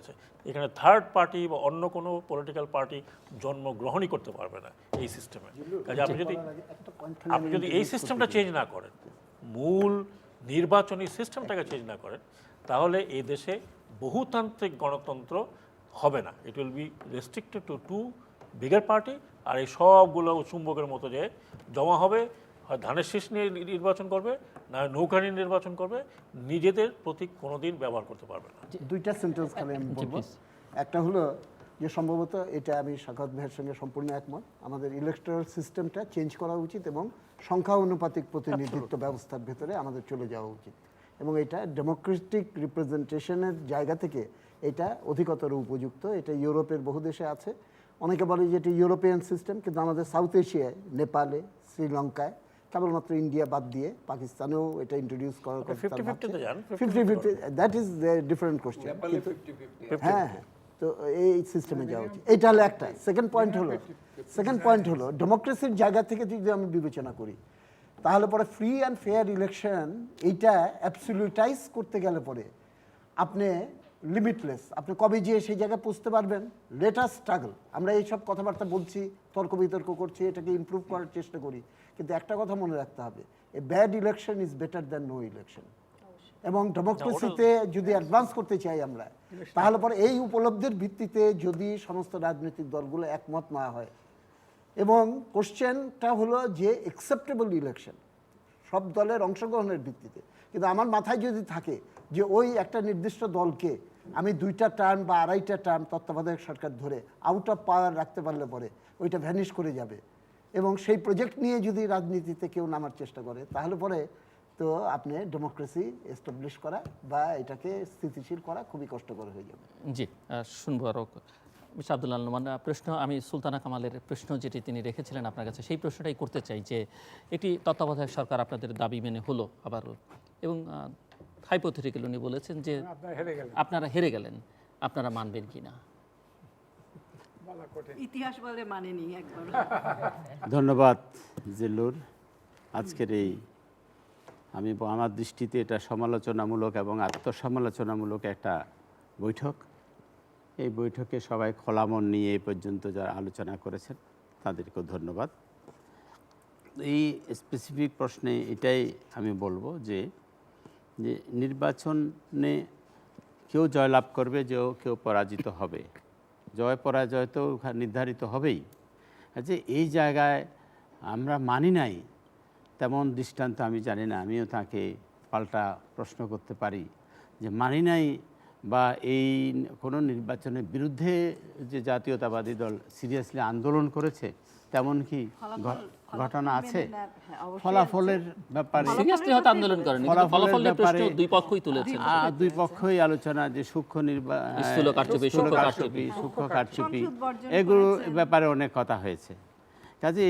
আছে। এখানে third party বা অন্য কোনো পলিটিক্যাল পার্টি জন্মগ্রহণই করতে পারবে না এই সিস্টেমে। কাজে আপনি যদি এই সিস্টেমটা চেঞ্জ না করেন, মূল নির্বাচনী সিস্টেমটাকে চেঞ্জ না করেন, তাহলে এই দেশে বহুতান্ত্রিক গণতন্ত্র হবে না। It will be restricted to to bigger party. আর এই সবগুলো চুম্বকের মতো যে জমা হবে, হয় ধানের শীষ নিয়ে নির্বাচন করবে, না নৌকা নিয়ে নির্বাচন করবে, নিজেদের প্রতীক কোনোদিন ব্যবহার করতে পারবে না। দুইটা সেন্টেন্স খালি আমি বলবো। একটা হলো যে সম্ভবত এটা আমি সাখাওয়াত ভাইয়ের সঙ্গে সম্পূর্ণ একমত, আমাদের ইলেকট্রাল সিস্টেমটা চেঞ্জ করা উচিত এবং সংখ্যা অনুপাতিক প্রতিনিধিত্ব ব্যবস্থার ভেতরে আমাদের চলে যাওয়া উচিত, এবং এটা ডেমোক্রেটিক রিপ্রেজেন্টেশনের জায়গা থেকে এটা অধিকতর উপযুক্ত। এটা ইউরোপের বহু দেশে আছে। অনেকে বলে যে এটা ইউরোপিয়ান সিস্টেম, কিন্তু আমাদের সাউথ এশিয়ায়, নেপালে, শ্রীলঙ্কায়, কেবলমাত্র ইন্ডিয়া বাদ দিয়ে পাকিস্তানেও এটা ইন্ট্রোডিউস করার কথা। 50-50 দ্যাট ইজ ডিফারেন্ট কোশ্চেন। হ্যাঁ হ্যাঁ, তো এই সিস্টেমে যাওয়া উচিত। এইটা হলো একটা। সেকেন্ড পয়েন্ট হলো ডেমোক্রেসির জায়গা থেকে যদি আমি বিবেচনা করি, তাহলে পরে ফ্রি অ্যান্ড ফেয়ার ইলেকশন এইটা অ্যাবসলিউটাইজ করতে গেলে পরে আপনি লিমিটলেস, আপনি কবে যেয়ে সেই জায়গায় পৌঁছতে পারবেন? Let us struggle. আমরা এইসব কথাবার্তা বলছি, তর্ক বিতর্ক করছি, এটাকে ইমপ্রুভ করার চেষ্টা করি, কিন্তু একটা কথা মনে রাখতে হবে, a bad election is better than no election. এবং ডেমোক্রেসিতে যদি অ্যাডভান্স করতে চাই আমরা, তাহলে পরে এই উপলব্ধির ভিত্তিতে যদি সমস্ত রাজনৈতিক দলগুলো একমত না হয়, এবং কোশ্চেনটা হলো যে অ্যাকসেপ্টেবল ইলেকশন সব দলের অংশগ্রহণের ভিত্তিতে। কিন্তু আমার মাথায় যদি থাকে যে ওই একটা নির্দিষ্ট দলকে আমি 2টা টার্ম বা 2.5টা টার্ম তত্ত্বাবধায়ক সরকার ধরে আউট অফ পাওয়ার রাখতে পারলে পরে ওইটা ভ্যানিশ করে যাবে, এবং সেই প্রজেক্ট নিয়ে যদি রাজনীতিতে কেউ নামার চেষ্টা করে, তাহলে পরে তো আপনি ডেমোক্রেসি এস্টাবলিশ করা বা এটাকে স্থিতিশীল করা খুবই কষ্টকর হয়ে যাবে। জি, শুনবো আরও। মিস্টার আব্দুল নোমান, প্রশ্ন আমি সুলতানা কামালের প্রশ্ন যেটি তিনি রেখেছিলেন আপনার কাছে, সেই প্রশ্নটাই করতে চাই যে একটি তত্ত্বাবধায়ক সরকার আপনাদের দাবি মেনে হলো আবারও, এবং হাইপোথেটিক্যাল উনি বলেছেন যে আপনারা হেরে গেলেন, আপনারা মানবেন কি না? ইতিহাস বলে মানেনি একবার। ধন্যবাদ জিল্লুর। আজকের এই আমার দৃষ্টিতে এটা সমালোচনামূলক এবং আত্মসমালোচনামূলক একটা বৈঠক। এই বৈঠকে সবাই খোলা মন নিয়ে এই পর্যন্ত যারা আলোচনা করেছেন তাদেরকেও ধন্যবাদ। এই স্পেসিফিক প্রশ্নে এটাই আমি বলবো যে নির্বাচনে কেউ জয়লাভ করবে, কেউ পরাজিত হবে। জয় পরাজয় তো নির্ধারিত হবেই। যে এই জায়গায় আমরা মানি নাই তেমন দৃষ্টান্ত আমি জানি না। আমিও তাকে পাল্টা প্রশ্ন করতে পারি যে মানি নাই বা এই কোনো নির্বাচনের বিরুদ্ধে যে জাতীয়তাবাদী দল সিরিয়াসলি আন্দোলন করেছে তেমন কি ঘটনা আছে? ফলাফলের ব্যাপারে আন্দোলন করেনি, ফলাফলের প্রশ্ন দুই পক্ষই তুলেছেন, দুই পক্ষই আলোচনা যে সূক্ষ্ম কারচুপি এগুলো ব্যাপারে অনেক কথা হয়েছে। কাজে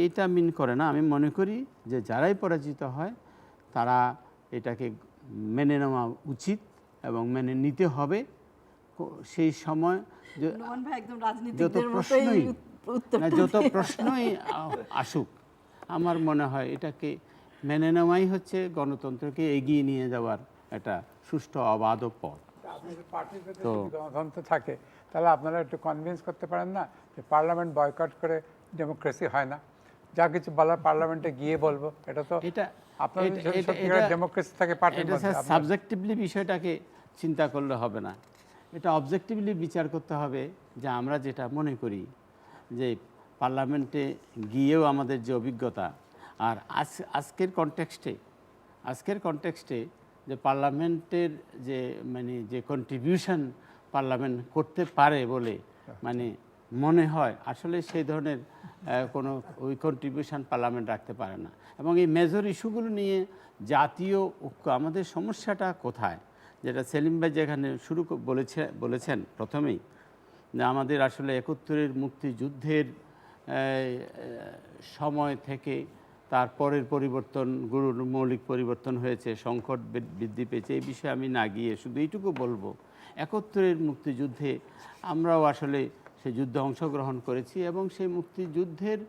এটা মিন করে না। আমি মনে করি যে যারাই পরাজিত হয় তারা এটাকে মেনে নেওয়া উচিত এবং মেনে নিতে হবে। সেই সময় যত প্রশ্নই আসুক, আমার মনে হয় এটাকে মেনে নেওয়াই হচ্ছে গণতন্ত্রকে এগিয়ে নিয়ে যাওয়ার একটা সুষ্ঠু অবাধ পথ। তো গণতন্ত্র থাকে, তাহলে আপনারা একটু কনভিন্স করতে পারেন না যে পার্লামেন্ট বয়কট করে ডেমোক্রেসি হয় না? যা কিছু বলার পার্লামেন্টে গিয়ে বলবো। এটা তো আপনাদের ডেমোক্রেসি থাকে পার্টির মধ্যে। সাবজেক্টিভলি বিষয়টাকে চিন্তা করলে হবে না, এটা অবজেক্টিভলি বিচার করতে হবে। যে আমরা যেটা মনে করি যে পার্লামেন্টে গিয়েও আমাদের যে অভিজ্ঞতা, আর আজকের কনটেক্সটে যে পার্লামেন্টের যে কন্ট্রিবিউশন পার্লামেন্ট করতে পারে বলে মনে হয়, আসলে সেই ধরনের কোনো ওই কন্ট্রিবিউশন পার্লামেন্ট রাখতে পারে না। এবং এই মেজর ইস্যুগুলো নিয়ে জাতীয় ঐক্য, আমাদের সমস্যাটা কোথায়, যেটা সেলিম ভাই যেখানে বলেছেন প্রথমেই, যে আমাদের আসলে 71-এর মুক্তিযুদ্ধের সময় থেকে তারপরের পরিবর্তনগুলোর মৌলিক পরিবর্তন হয়েছে, সংকট বৃদ্ধি পেয়েছে। এই বিষয়ে আমি না গিয়ে শুধু এইটুকু বলবো, 71-এর মুক্তিযুদ্ধে আমরাও আসলে সেই যুদ্ধে অংশগ্রহণ করেছি, এবং সেই মুক্তিযুদ্ধের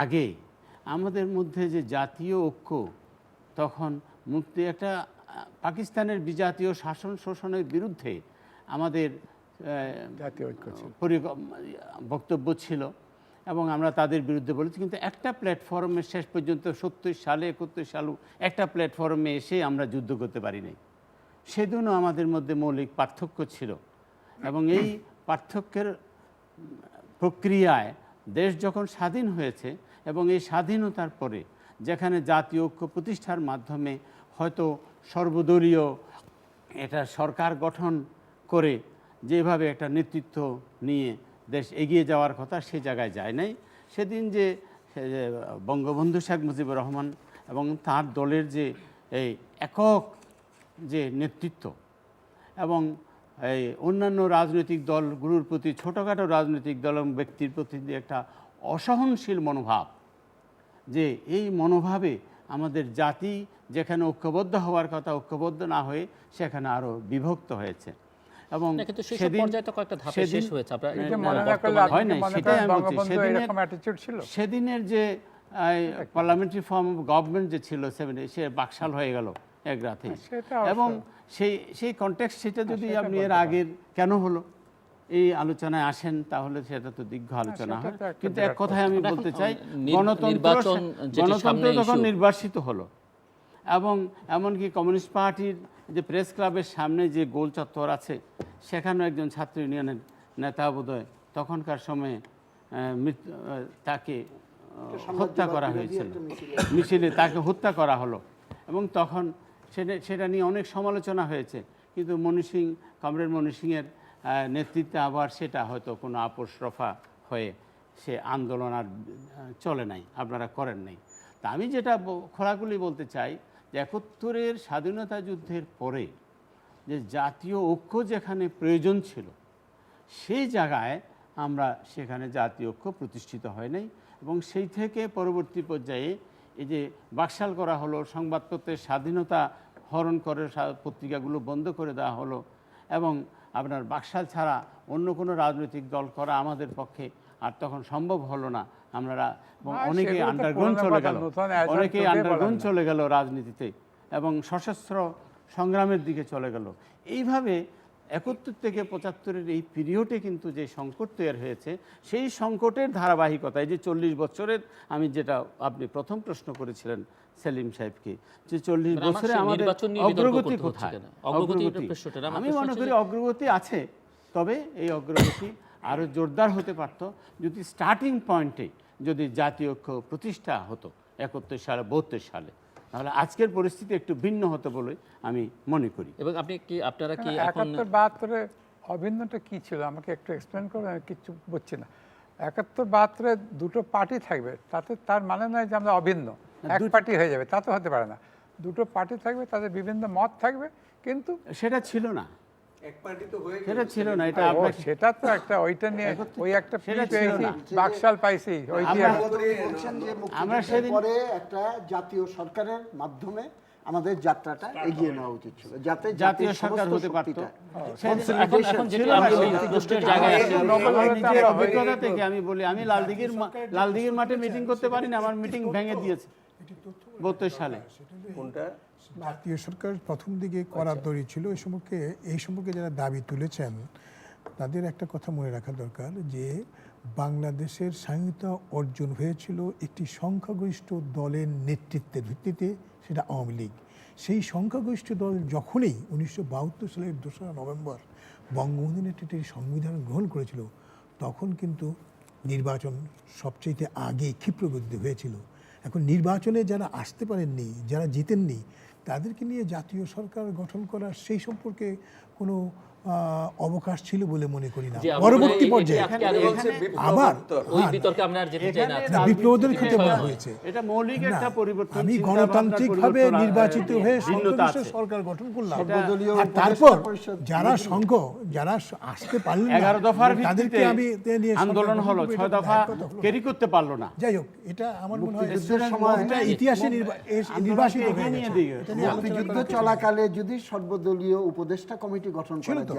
আগে আমাদের মধ্যে যে জাতীয় ঐক্য, তখন একটা পাকিস্তানের বিজাতীয় শাসন শোষণের বিরুদ্ধে আমাদের জাতীয় ঐক্য ছিল। বক্তব্য ছিল এবং আমরা তাদের বিরুদ্ধে বলেছি, কিন্তু একটা প্ল্যাটফর্মে শেষ পর্যন্ত 70 সালে 71 সালে একটা প্ল্যাটফর্মে এসে আমরা যুদ্ধ করতে পারি নাই। সেদিনও আমাদের মধ্যে মৌলিক পার্থক্য ছিল এবং এই পার্থক্যের প্রক্রিয়ায় দেশ যখন স্বাধীন হয়েছে এবং এই স্বাধীনতার পরে যেখানে জাতীয় ঐক্য প্রতিষ্ঠার মাধ্যমে হয়তো সর্বদলীয় এটা সরকার গঠন করে যেভাবে একটা নেতৃত্ব নিয়ে দেশ এগিয়ে যাওয়ার কথা সে জায়গায় যায় নাই। সেদিন যে বঙ্গবন্ধু শেখ মুজিবুর রহমান এবং তার দলের যে এই একক যে নেতৃত্ব এবং এই অন্যান্য রাজনৈতিক দলগুলোর প্রতি, ছোটোখাটো রাজনৈতিক দল এবং ব্যক্তির প্রতি যে একটা অসহনশীল মনোভাব, যে এই মনোভাবে আমাদের জাতি যেখানে ঐক্যবদ্ধ হওয়ার কথা ঐক্যবদ্ধ না হয়ে সেখানে আরও বিভক্ত হয়েছে। এবং কিন্তু সেই পর্যায়ে তো কয়েকটা ধাপে শেষ হয়েছে। আপনারা এটা মনে না করলে আপনি হয় নাই, মনে সেটাই করেন আমি বলছি। বঙ্গবন্ধু এরকম অ্যাটিটিউড ছিল? সেদিনের যে পার্লামেন্টারি ফর্ম অফ গভর্নমেন্ট যে ছিল সে বাকশাল হয়ে গেল এক রাতে। সেটা এবং সেই কনটেক্সট, সেটা যদি আপনি এর আগের কেন হলো এই আলোচনায় আসেন তাহলে সেটা তো দীর্ঘ আলোচনা হয়। কিন্তু এক কথায় আমি বলতে চাই, গণতন্ত্র যখন নির্বাসিত হলো এবং এমনকি কমিউনিস্ট পার্টির যে প্রেস ক্লাবের সামনে যে গোল চত্বর আছে সেখানেও একজন ছাত্র ইউনিয়নের নেতা বোধহয় তখনকার সময়ে তাকে হত্যা করা হয়েছিল, মিছিলে তাকে হত্যা করা হলো এবং তখন সেটা নিয়ে অনেক সমালোচনা হয়েছে। কিন্তু কমরেড মনি সিংয়ের নেতৃত্বে আবার সেটা হয়তো কোনো আপোষ রফা হয়ে সে আন্দোলন আর চলে নাই, আপনারা করেন নাই। তা আমি যেটা খোলাখুলি বলতে চাই যে 71-এর স্বাধীনতা যুদ্ধের পরে যে জাতীয় ঐক্য যেখানে প্রয়োজন ছিল সেই জায়গায় আমরা সেখানে জাতীয় ঐক্য প্রতিষ্ঠিত হয় নাই এবং সেই থেকে পরবর্তী পর্যায়ে এই যে বাকশাল করা হলো, সংবাদপত্রের স্বাধীনতা হরণ করে পত্রিকাগুলো বন্ধ করে দেওয়া হলো এবং আপনার বাকশাল ছাড়া অন্য কোনো রাজনৈতিক দল করা আমাদের পক্ষে আর তখন সম্ভব হলো না। আমরা অনেকেই আন্ডারগ্রাউন্ড চলে গেল রাজনীতিতে এবং সশস্ত্র সংগ্রামের দিকে চলে গেল। এইভাবে 71 থেকে 75-এর এই পিরিয়ডে কিন্তু যে সংকট তৈরি হয়েছে সেই সংকটের ধারাবাহিকতায় যে 40 বছরের, আমি যেটা আপনি প্রথম প্রশ্ন করেছিলেন সেলিম সাহেবকে, যে 40 বছরে আমাদের অগ্রগতি কোথায়? আমি মনে করি অগ্রগতি আছে, তবে এই অগ্রগতি আরও জোরদার হতে পারত যদি স্টার্টিং পয়েন্টে যদি জাতীয় ঐক্য প্রতিষ্ঠা হতো 71 সালে 72 সালে, তাহলে আজকের পরিস্থিতি একটু ভিন্ন হতো বলে আমি মনে করি। এবং আপনারা কি 71-72-এ অভিন্নটা কি ছিল আমাকে একটু এক্সপ্লেন করুন, আমি কিছু বুঝছি না। 71-72-এ দুটো পার্টি থাকবে, তাতে তার মানে নয় যে আমরা অভিন্ন এক পার্টি হয়ে যাবে, তা তো হতে পারে না। দুটো পার্টি থাকবে, তাদের বিভিন্ন মত থাকবে, কিন্তু সেটা ছিল না, সেটা ছিল না। এটা সেটা তো একটা ওইটা নিয়ে ওই একটা বাকশাল পাইছি, আমরা সেদিন পরে একটা জাতীয় সরকারের মাধ্যমে আমাদের যাত্রাটা এগিয়ে নেওয়া উচিত ছিল, যাতে জাতীয় সরকার হতে পারত। অভিজ্ঞতা থেকে আমি বলি, আমি লালদিঘির মাঠে মিটিং করতে পারি না, আমার মিটিং ভেঙে দিয়েছে 72 সালে। কোনটা জাতীয় সরকার প্রথম দিকে করার দড়ি ছিল এই সম্পর্কে যারা দাবি তুলেছেন তাদের একটা কথা মনে রাখা দরকার যে বাংলাদেশের স্বাধীনতা অর্জন হয়েছিল একটি সংখ্যাগরিষ্ঠ দলের নেতৃত্বের ভিত্তিতে, সেটা আওয়ামী লীগ। সেই সংখ্যাগরিষ্ঠ দল যখনই 1972 সালের 2রা নভেম্বর বঙ্গবন্ধু নেতৃত্বে সংবিধান গ্রহণ করেছিল, তখন কিন্তু নির্বাচন সবচেয়ে আগে ক্ষিপ্রগতিতে হয়েছিল। এখন নির্বাচনে যারা আসতে পারেননি, যারা জিতেননি, তাদেরকে নিয়ে জাতীয় সরকার গঠন করার সেই সম্পর্কে কোনো অবকাশ ছিল বলে মনে করি না। পরবর্তী পর্যায়ে আবার বিপ্লবীদের ক্ষেত্রে বলা হয়েছে আমি গণতান্ত্রিকভাবে নির্বাচিত হয়ে সরকার গঠন করলাম, আর তারপর যারা আসতে পারলেন 11 দফার তাদেরকে আমি আন্দোলন হলো, 6 দফা ক্যারি করতে পারলো না। যাই হোক, এটা আমার মনে হয় ইতিহাসে নির্বাচিত মুক্তিযুদ্ধ চলাকালে যদি সর্বদলীয় উপদেষ্টা কমিটি গঠন করা যায়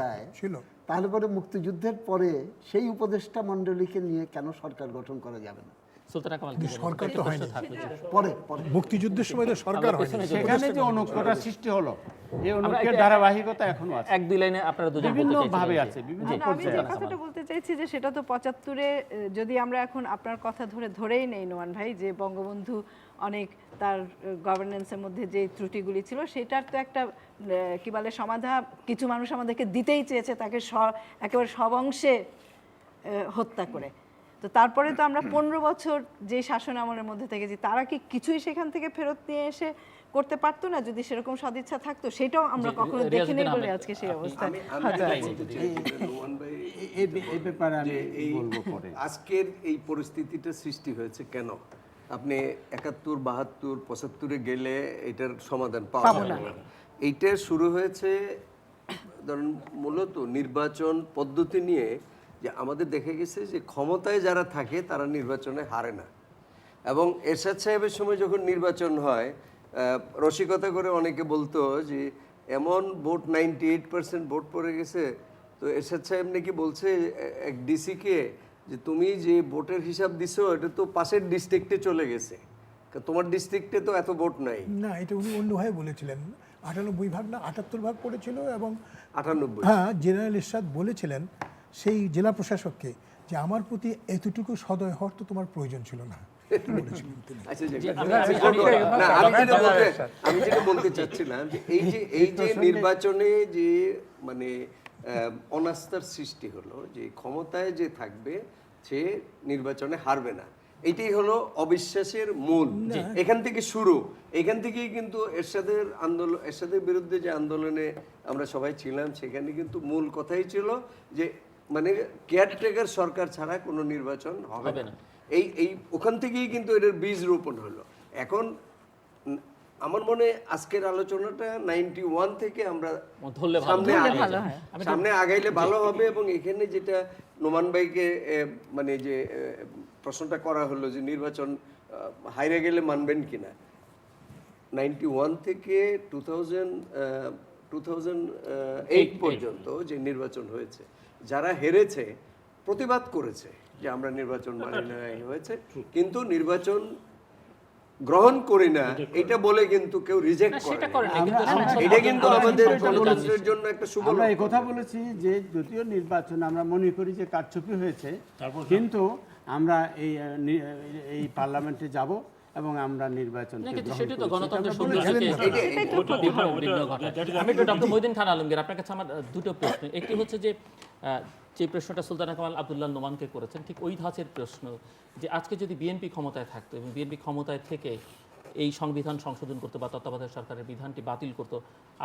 তাহলে পরে মুক্তিযুদ্ধের পরে সেই উপদেষ্টা মণ্ডলীকে নিয়ে কেন সরকার গঠন করা যাবে না? সুলতানা কামাল কি বলেন? সরকার তো হয়নি। থাকবে যে পরে পরে মুক্তিযুদ্ধের সময় তো সরকার হয়নি। সেখানে যে অনুকূলতা সৃষ্টি হলো, এই অনুকূলের এটা- ধারাবাহিকতা এখনো আছে, এক দুই লাইনে আপনারা দুজন বিভিন্ন বলতে চাইছিলেন ভাবে যে- আছে, বিভিন্ন জি, না, আমি যে পর্যায়ে আছে। কথাটা বলতে চাইছি যে সেটা তো 75-এ যদি আমরা এখন আপনার কথা ধরেই নেই নোমান ভাই, যে বঙ্গবন্ধু অনেক তার গভর্নেন্সের মধ্যে যে ত্রুটিগুলি ছিল সেটার তো একটা কি বলে সমাধান কিছু মানুষ আমাদেরকে দিতেই চেয়েছে, তাকে একেবারে সব অংশে হত্যা করে। তো তারপরে তো আমরা 15 বছর যে শাসন আমলের মধ্যে থেকেছি, তারা কি কিছুই সেখান থেকে ফেরত নিয়ে এসে করতে পারতো না যদি সেরকম সদিচ্ছা থাকতো? সেটাও আমরা জি, কখনো রিয়াজউদ্দিন দেখিনি বলে আহমেদ, আজকে সেই আপনি- অবস্থায় আমি হয়তো যেটা আছি। বলতে চাই যে নোমান ভাই, এই ব্যাপারে আমি যে এই বলবো পরে। আজকের এই পরিস্থিতিটা সৃষ্টি হয়েছে কেন? আপনি 71, 72, 75-এ গেলে এটার সমাধান পাওয়া যাবে না। এইটা শুরু হয়েছে ধরুন মূলত নির্বাচন পদ্ধতি নিয়ে, যে আমাদের দেখে গেছে যে ক্ষমতায় যারা থাকে তারা নির্বাচনে হারে না। এবং এরশাদ সাহেবের সময় যখন নির্বাচন হয়, রসিকতা করে অনেকে বলতো যে এমন ভোট 98% ভোট পড়ে গেছে, তো এরশাদ সাহেব নাকি বলছে এক ডিসিকে যে তুমি যে ভোটের হিসাব দিছো এটা তো পাশের ডিস্ট্রিক্টে চলে গেছে, তোমার ডিস্ট্রিক্টে তো এত ভোট নাই। না, এটা উনি অন্যভাবে বলেছিলেন। 98 ভাগ না 78 ভাগ পড়েছিল, এবং 98। হ্যাঁ, জেনারেল ইরশাদ বলেছিলেন সেই জেলা প্রশাসককে যে আমার প্রতি এতটুকু সদয় হওয়ার তো তোমার প্রয়োজন ছিল না, এটা বলেছিলেন তিনি। আচ্ছা, যে আমি- না, আমি যেটা বলতে চাচ্ছিলাম যে এই যে নির্বাচনে যে মানে অনাস্থার সৃষ্টি হলো, যে ক্ষমতায় যে থাকবে সে নির্বাচনে হারবে না, এটাই হলো অবিশ্বাসের মূল। এখান থেকে শুরু, এখান থেকেই কিন্তু এরশাদের বিরুদ্ধে যে আন্দোলনে আমরা সবাই ছিলাম, সেখানে কিন্তু মূল কথাই ছিল যে মানে কেয়ারটেকার সরকার ছাড়া কোনো নির্বাচন হবে না। এই ওখান থেকেই কিন্তু এটার বীজ রোপণ হলো। এখন আমার মনে আজকের আলোচনাটা 91 থেকে আমরা ধরলে ভালো সামনে আগাইলে ভালো হবে। এবং এখানে যেটা নোমান ভাইকে মানে যে প্রশ্নটা করা হলো যে নির্বাচন হাইরে গেলে মানবেন কিনা, 91 থেকে 2008 পর্যন্ত যে নির্বাচন হয়েছে, যারা হেরেছে প্রতিবাদ করেছে যে আমরা নির্বাচন মানি না, হয়েছে, কিন্তু নির্বাচন গ্রহণ করি না এটা বলে কিন্তু কেউ রিজেক্ট করে সেটা না। করেন কিন্তু এটা কিন্তু আমাদের গণতন্ত্রের জন্য একটা শুভ আমরা এই কথা বলেছি যে যদিও নির্বাচন আমরা মনে করি যে কারচুপি হয়েছে, কিন্তু আমরা এই পার্লামেন্টে যাব এবং আমরা নির্বাচন কিন্তু সেটা তো গণতন্ত্রের সৌন্দর্যকে বিঘ্ন ঘটায়। আমি একটু ডক্টর মহিউদ্দিন খান আলমগীর, আপনার কাছে আমার দুটো প্রশ্ন। একটি হচ্ছে যে যে প্রশ্নটা সুলতানা কামাল আব্দুল্লাহ নোমানকে করেছেন, ঠিক ওই ধাঁচের প্রশ্ন যে আজকে যদি বিএনপি ক্ষমতায় থাকতো এবং বিএনপি ক্ষমতায় থেকে এই সংবিধান সংশোধন করতো বা তত্ত্বাবধায়ক সরকারের বিধানটি বাতিল করতো,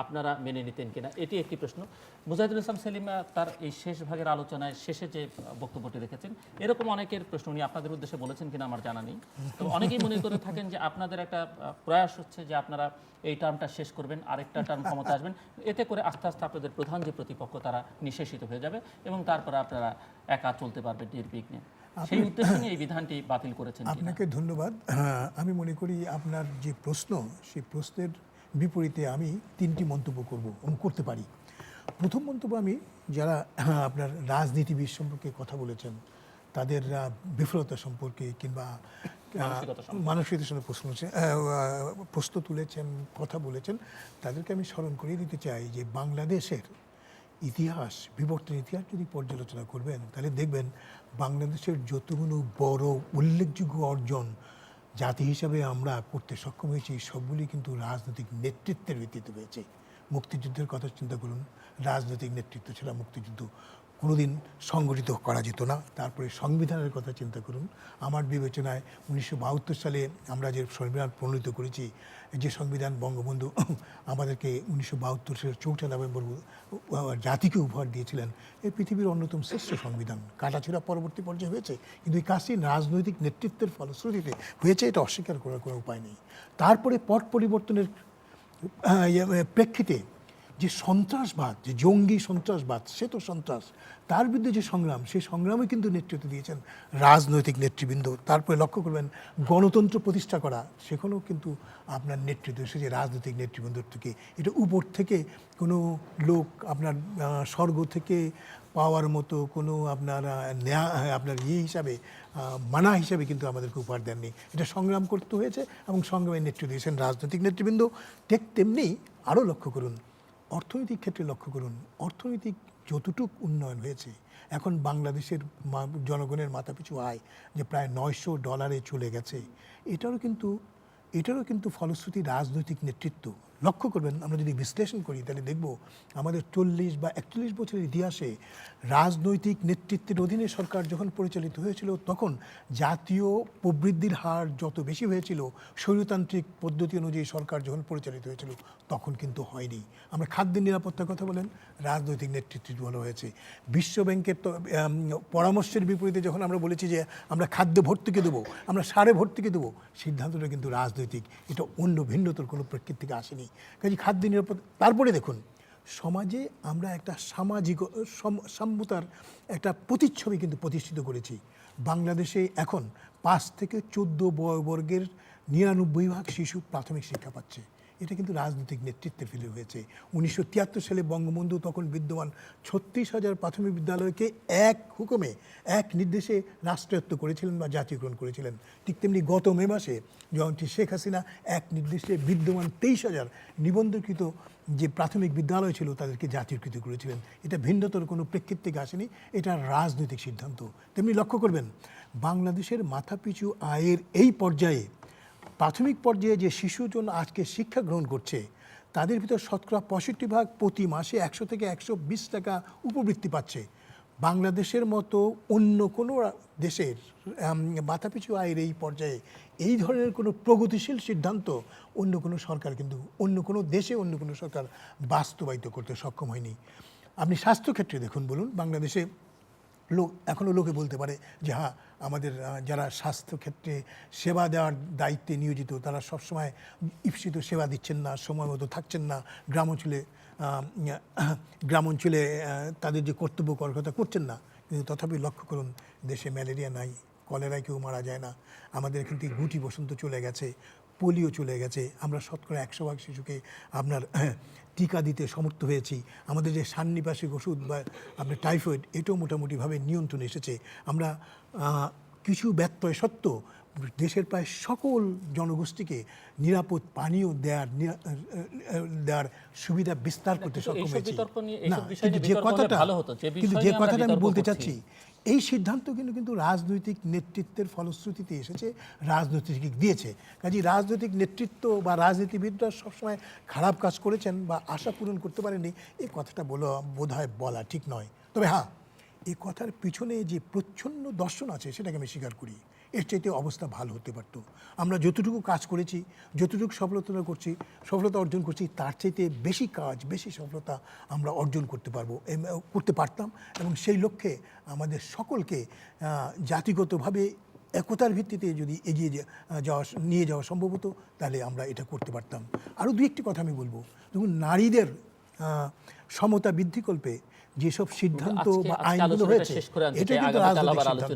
আপনারা মেনে নিতেন কিনা, এটি একটি প্রশ্ন। মুজাহিদুল ইসলাম সেলিম তার এই শেষ ভাগের আলোচনায় শেষে যে বক্তব্যটি রেখেছেন, এরকম অনেকের প্রশ্ন উনি আপনাদের উদ্দেশ্যে বলেছেন কিনা আমার জানা নেই। তো অনেকেই মনে করে থাকেন যে আপনাদের একটা প্রয়াস হচ্ছে যে আপনারা এই টার্মটা শেষ করবেন, আরেকটা টার্ম ক্ষমতা আসবেন, এতে করে আস্তে আস্তে আপনাদের প্রধান যে প্রতিপক্ষ তারা নিঃশেষিত হয়ে যাবে এবং তারপরে আপনারা একা চলতে পারবেন নির্বিঘ্নে। সেই উদ্দেশ্যে নিয়ে এই বিধানটি বাতিল করেছেন কিনা? আপনাকে ধন্যবাদ। আমি মনে করি আপনার যে প্রশ্ন, সেই প্রশ্নের বিপরীতে আমি 3টি মন্তব্য করব এবং করতে পারি। প্রথম মন্তব্য, আমি যারা আপনার রাজনীতিবিদ সম্পর্কে কথা বলেছেন, তাদের বিফলতা সম্পর্কে কিংবা মানসিকতার সঙ্গে প্রশ্ন তুলেছেন, কথা বলেছেন, তাদেরকে আমি স্মরণ করিয়ে দিতে চাই যে বাংলাদেশের ইতিহাস, বিবর্তন ইতিহাস যদি পর্যালোচনা করবেন, তাহলে দেখবেন বাংলাদেশের যতগুলো বড় উল্লেখযোগ্য অর্জন জাতি হিসাবে আমরা করতে সক্ষম হয়েছি, সবগুলি কিন্তু রাজনৈতিক নেতৃত্বের ভিত্তিতে হয়েছে। মুক্তিযুদ্ধের কথা চিন্তা করুন, রাজনৈতিক নেতৃত্ব ছাড়া মুক্তিযুদ্ধ কোনোদিন সংগঠিত করা যেত না। তারপরে সংবিধানের কথা চিন্তা করুন। আমার বিবেচনায় 1972 সালে আমরা যে সংবিধান প্রণীত করেছি, যে সংবিধান বঙ্গবন্ধু আমাদেরকে 1972 সালের 4 নভেম্বর জাতিকে উপহার দিয়েছিলেন, এই পৃথিবীর অন্যতম শ্রেষ্ঠ সংবিধান। কাটাছেঁড়া পরবর্তী পর্যায়ে হয়েছে, কিন্তু এই কাজটি রাজনৈতিক নেতৃত্বের ফলশ্রুতিতে হয়েছে, এটা অস্বীকার করার কোনো উপায় নেই। তারপরে পট পরিবর্তনের প্রেক্ষিতে যে সন্ত্রাসবাদ, যে জঙ্গি সন্ত্রাসবাদ, সে তো সন্ত্রাস, তার বিরুদ্ধে যে সংগ্রাম, সেই সংগ্রামে কিন্তু নেতৃত্ব দিয়েছেন রাজনৈতিক নেতৃবৃন্দ। তারপরে লক্ষ্য করবেন গণতন্ত্র প্রতিষ্ঠা করা, সেখানেও কিন্তু আপনার নেতৃত্ব এসেছে রাজনৈতিক নেতৃবৃন্দর থেকে। এটা উপর থেকে কোনো লোক আপনার স্বর্গ থেকে পাওয়ার মতো কোনো আপনার আপনার হিসাবে মানা হিসাবে কিন্তু আমাদেরকে উপহার দেননি। এটা সংগ্রাম করতে হয়েছে এবং সংগ্রামের নেতৃত্ব দিয়েছেন রাজনৈতিক নেতৃবৃন্দ। ঠিক তেমনি আরও লক্ষ্য করুন, অর্থনৈতিক ক্ষেত্রে লক্ষ্য করুন, অর্থনৈতিক যতটুক উন্নয়ন হয়েছে, এখন বাংলাদেশের জনগণের মাথাপিছু আয় যে প্রায় $900 চলে গেছে, এটারও কিন্তু ফলশ্রুতি রাজনৈতিক নেতৃত্ব। লক্ষ্য করবেন, আমরা যদি বিশ্লেষণ করি তাহলে দেখব আমাদের 40 বা 41 বছরের ইতিহাসে রাজনৈতিক নেতৃত্বের অধীনে সরকার যখন পরিচালিত হয়েছিল, তখন জাতীয় প্রবৃদ্ধির হার যত বেশি হয়েছিল, স্বৈরতান্ত্রিক পদ্ধতি অনুযায়ী সরকার যখন পরিচালিত হয়েছিল তখন কিন্তু হয়নি। আমরা খাদ্যের নিরাপত্তার কথা বলেন, রাজনৈতিক নেতৃত্ব ভালো হয়েছে। বিশ্ব ব্যাংকের পরামর্শের বিপরীতে যখন আমরা বলেছি যে আমরা খাদ্যে ভর্তুকি দেবো, আমরা সারে ভর্তুকি দেবো, সিদ্ধান্তটা কিন্তু রাজনৈতিক, এটা অন্য ভিন্নতর কোনো প্রকৃতি থেকে আসেনি। কাজে খাদ্য নিরাপত্তা। তারপরে দেখুন, সমাজে আমরা একটা সামাজিক সাম্যতার একটা প্রতিচ্ছবি কিন্তু প্রতিষ্ঠিত করেছি। বাংলাদেশে এখন 5 থেকে 14 বয়বর্গের 99% শিশু প্রাথমিক শিক্ষা পাচ্ছে। এটা কিন্তু রাজনৈতিক নেতৃত্বের ফলে হয়েছে। 1973 সালে বঙ্গবন্ধু তখন বিদ্যমান 36,000 প্রাথমিক বিদ্যালয়কে এক হুকুমে, এক নির্দেশে রাষ্ট্রায়ত্ত করেছিলেন বা জাতীয়করণ করেছিলেন। ঠিক তেমনি গত মে মাসে যখন শেখ হাসিনা এক নির্দেশে বিদ্যমান 23,000 নিবন্ধকৃত যে প্রাথমিক বিদ্যালয় ছিল তাদেরকে জাতীয়কৃত করেছিলেন। এটা ভিন্নতর কোনো প্রেক্ষিত থেকে আসেনি, এটা রাজনৈতিক সিদ্ধান্ত। তেমনি লক্ষ্য করবেন, বাংলাদেশের মাথাপিছু আয়ের এই পর্যায়ে, প্রাথমিক পর্যায়ে যে শিশুজন আজকে শিক্ষা গ্রহণ করছে, তাদের ভিতর 65% প্রতি মাসে 100 থেকে 120 টাকা উপবৃত্তি পাচ্ছে। বাংলাদেশের মতো অন্য কোনো দেশের মাথাপিছু আয়ের এই পর্যায়ে এই ধরনের কোনো প্রগতিশীল সিদ্ধান্ত অন্য কোনো সরকার কিন্তু, অন্য কোনো দেশে অন্য কোনো সরকার বাস্তবায়িত করতে সক্ষম হয়নি। আপনি স্বাস্থ্যক্ষেত্রে দেখুন, বলুন, বাংলাদেশে এখনও লোকে বলতে পারে যে হ্যাঁ, আমাদের যারা স্বাস্থ্যক্ষেত্রে সেবা দেওয়ার দায়িত্বে নিয়োজিত তারা সবসময় ঈপ্সিত সেবা দিচ্ছেন না, সময় মতো থাকছেন না, গ্রাম অঞ্চলে তাদের যে কর্তব্য করার কথা করছেন না। কিন্তু তথাপি লক্ষ্য করুন, দেশে ম্যালেরিয়া নাই, কলেরায় কেউ মারা যায় না, আমাদের এখান থেকে গুটি বসন্ত চলে গেছে, পোলিও চলে গেছে, আমরা শতকরা 100% শিশুকে আপনার টিকা দিতে সমর্থ হয়েছি। আমাদের যে সান্নিবাসিক ওষুধ বা আপনার টাইফয়েড, এটাও মোটামুটিভাবে নিয়ন্ত্রণে এসেছে। আমরা কিছু ব্যত্যয় সত্ত্বেও দেশের প্রায় সকল জনগোষ্ঠীকে নিরাপদ পানীয় দেওয়ার সুবিধা বিস্তার করতে সক্ষম হয়েছি। কিন্তু যে কথাটা আমি বলতে চাচ্ছি, এই সিদ্ধান্ত কিন্তু রাজনৈতিক নেতৃত্বের ফলশ্রুতিতে এসেছে, রাজনৈতিক দিয়েছে। কাজে রাজনৈতিক নেতৃত্ব বা রাজনীতিবিদরা সবসময় খারাপ কাজ করেছেন বা আশা পূরণ করতে পারেননি, এই কথাটা বোধহয় বলা ঠিক নয়। তবে হ্যাঁ, এই কথার পিছনে যে প্রচ্ছন্ন দর্শন আছে সেটাকে আমি স্বীকার করি। এর চাইতে অবস্থা ভালো হতে পারত। আমরা যতটুকু কাজ করেছি, যতটুকু সফলতা অর্জন করছি, তার চাইতে বেশি কাজ, বেশি সফলতা আমরা অর্জন করতে পারতাম। এবং সেই লক্ষ্যে আমাদের সকলকে জাতিগতভাবে একতার ভিত্তিতে যদি এগিয়ে নিয়ে যাওয়া সম্ভব হতো, তাহলে আমরা এটা করতে পারতাম। আরও 2-1টি কথা আমি বলবো। দেখুন, নারীদের সমতা বৃদ্ধিকল্পে যেসব সিদ্ধান্ত বা আইনগুলো হয়েছে, এটা কিন্তু রাজনৈতিক সিদ্ধান্ত।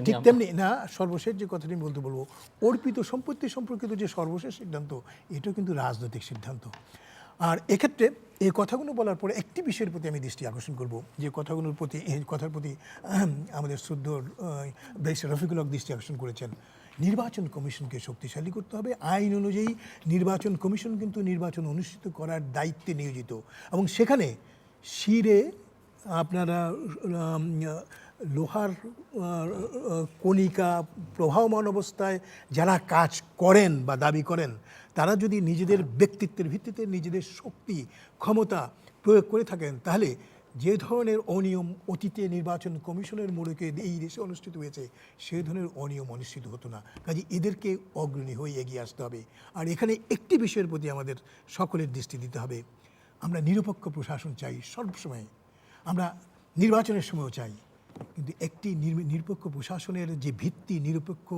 ঠিক তেমনি না, সর্বশেষ যে কথাটি আমি বলবো, অর্পিত সম্পত্তি সম্পর্কিত যে সর্বশেষ সিদ্ধান্ত, এটাও কিন্তু রাজনৈতিক সিদ্ধান্ত। আর এক্ষেত্রে এই কথাগুলো বলার পরে একটি বিষয়ের প্রতি আমি দৃষ্টি আকর্ষণ করব, যে কথার প্রতি আমাদের শ্রদ্ধেয় ব্যারিস্টার রফিকুল হক দৃষ্টি আকর্ষণ করেছেন। নির্বাচন কমিশনকে শক্তিশালী করতে হবে। আইন অনুযায়ী নির্বাচন কমিশন কিন্তু নির্বাচন অনুষ্ঠিত করার দায়িত্বে নিয়োজিত, এবং সেখানে শিরে আপনারা লোহার কণিকা প্রবাহমান অবস্থায় যারা কাজ করেন বা দাবি করেন, তারা যদি নিজেদের ব্যক্তিত্বের ভিত্তিতে নিজেদের শক্তি ক্ষমতা প্রয়োগ করে থাকেন, তাহলে যে ধরনের অনিয়ম অতীতে নির্বাচন কমিশনের মোড়কে এই দেশে অনুষ্ঠিত হয়েছে, সেই ধরনের অনিয়ম অনুষ্ঠিত হতো না। কাজে এদেরকে অগ্রণী হয়ে এগিয়ে আসতে হবে। আর এখানে একটি বিষয়ের প্রতি আমাদের সকলের দৃষ্টি দিতে হবে। আমরা নিরপেক্ষ প্রশাসন চাই সর্বসময়, আমরা নির্বাচনের সময়ও চাই, কিন্তু একটি নিরপেক্ষ প্রশাসনের যে ভিত্তি, নিরপেক্ষ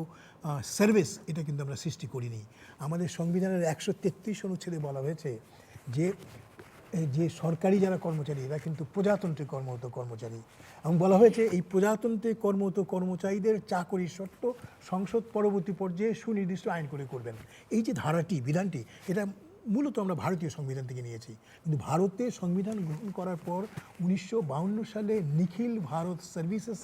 সার্ভিস, এটা কিন্তু আমরা সৃষ্টি করিনি। আমাদের সংবিধানের 133 অনুচ্ছেদে বলা হয়েছে যে এই যে সরকারি যারা কর্মচারী এরা কিন্তু প্রজাতন্ত্রে কর্মরত কর্মচারী, এবং বলা হয়েছে এই প্রজাতন্ত্রে কর্মরত কর্মচারীদের চাকরির শর্ত সংসদ পরবর্তী পর্যায়ে সুনির্দিষ্ট আইন করে করবেন। এই যে ধারাটি, বিধানটি, এটা মূলত আমরা ভারতীয় সংবিধান থেকে নিয়েছি, কিন্তু ভারতে সংবিধান গ্রহণ করার পর 1952 সালে নিখিল ভারত সার্ভিসেস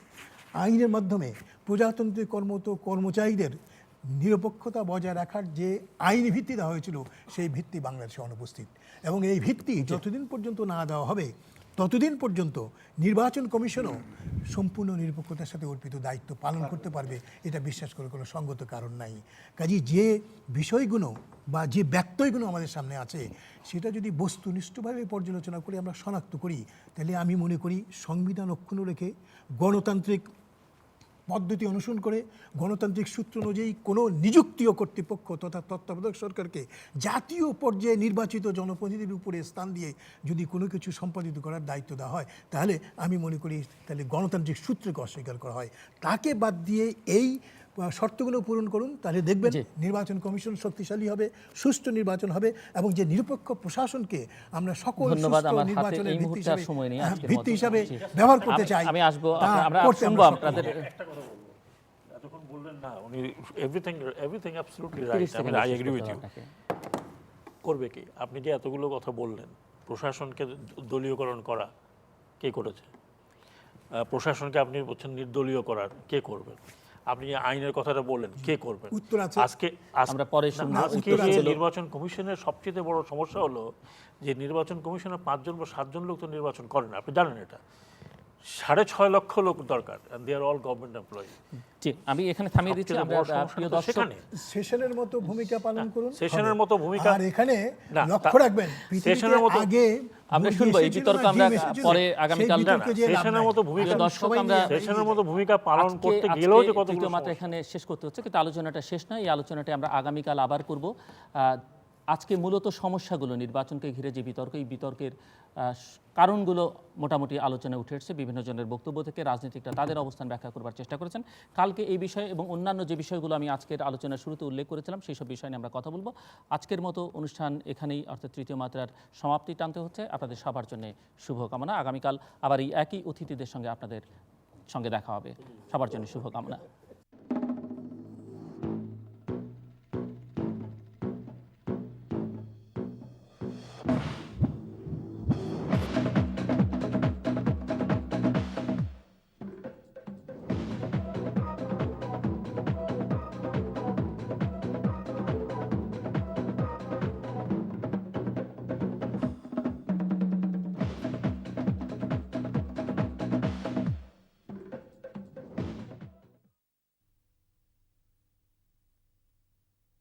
আইনের মাধ্যমে প্রজাতন্ত্রে কর্মরত কর্মচারীদের নিরপেক্ষতা বজায় রাখার যে আইনি ভিত্তি দেওয়া হয়েছিল সেই ভিত্তি বাংলাদেশে অনুপস্থিত, এবং এই ভিত্তি যতদিন পর্যন্ত না দেওয়া হবে ততদিন পর্যন্ত নির্বাচন কমিশনও সম্পূর্ণ নিরপেক্ষতার সাথে অর্পিত দায়িত্ব পালন করতে পারবে, এটা বিশ্বাস করে কোনো সঙ্গত কারণ নাই। কাজেই যে বিষয়গুলো বা যে ব্যত্যয়গুলো আমাদের সামনে আছে সেটা যদি বস্তুনিষ্ঠভাবে পর্যালোচনা করে আমরা শনাক্ত করি, তাহলে আমি মনে করি সংবিধান অক্ষুণ্ণ রেখে গণতান্ত্রিক পদ্ধতি অনুসরণ করে গণতান্ত্রিক সূত্র অনুযায়ী কোনো নিযুক্তিয় কর্তৃপক্ষ তথা তত্ত্বাবধায়ক সরকারকে জাতীয় পর্যায়ে নির্বাচিত জনপ্রতিনিধির উপরে স্থান দিয়ে যদি কোনো কিছু সম্পাদিত করার দায়িত্ব দেওয়া হয়, তাহলে আমি মনে করি তাহলে গণতান্ত্রিক সূত্রকে অস্বীকার করা হয়। তাকে বাদ দিয়ে এই শর্তগুলো পূরণ করুন, তাহলে দেখবেন নির্বাচন কমিশন শক্তিশালী হবে, সুষ্ঠু নির্বাচন হবে, এবং যে নিরপেক্ষ প্রশাসনকে আমরা সকল নির্বাচনের ভিত্তি হিসাবে ব্যবহার করতে চাই। আমি আসবো, আমরা শুনবো আপনাদের। এতক্ষণ বললেন না উনি everything absolutely right, I agree with you. করবে কি? আপনি যে এতগুলো কথা বললেন, প্রশাসনকে দলীয়করণ করা কে করেছে? প্রশাসনকে আপনি বলছেন নির্দলীয় করার কে করবেন? আপনি যে আইনের কথাটা বললেন কে করবেন? আজকে আমরা পরে আজকে যে নির্বাচন কমিশনের সবচেয়ে বড় সমস্যা হলো যে নির্বাচন কমিশনের 5 জন বা 7 জন লোক তো নির্বাচন করে না, আপনি জানেন এটা। 6.5 লক্ষ লোক দরকার, and they are all government employee। ঠিক, আমি এখানে থামিয়ে দিচ্ছি। আমরা প্রিয় দর্শক, সেশনের মতো ভূমিকা পালন করুন, সেশনের মতো ভূমিকা, আর এখানে লক্ষ্য রাখবেন সেশনের মতো আগে আমরা শুনবো এই বিতর্ক আমরা পরে আগামীকাল সেশনের মতো ভূমিকা, দর্শক আমরা সেশনের মতো ভূমিকা পালন করতে গেলেও যে কতগুলো মাত্রা এখানে শেষ করতে হচ্ছে, কিন্তু আলোচনাটা শেষ নয়। এই আলোচনাটা আমরা আগামীকাল আবার করব। আজকে মূলত সমস্যাগুলো, নির্বাচনকে ঘিরে যে বিতর্ক, এই বিতর্কের কারণগুলো মোটামুটি আলোচনায় উঠে এসেছে। বিভিন্ন জনের বক্তব্য থেকে রাজনীতিকরা তাদের অবস্থান ব্যাখ্যা করবার চেষ্টা করেছেন। কালকে এই বিষয়ে এবং অন্যান্য যে বিষয়গুলো আমি আজকের আলোচনার শুরুতে উল্লেখ করেছিলাম সেই সব বিষয় নিয়ে আমরা কথা বলবো। আজকের মতো অনুষ্ঠান এখানেই, অর্থাৎ তৃতীয় মাত্রার সমাপ্তি টানতে হচ্ছে। আপনাদের সবার জন্য শুভকামনা। আগামীকাল আবার এই একই অতিথিদের সঙ্গে আপনাদের সঙ্গে দেখা হবে। সবার জন্য শুভকামনা।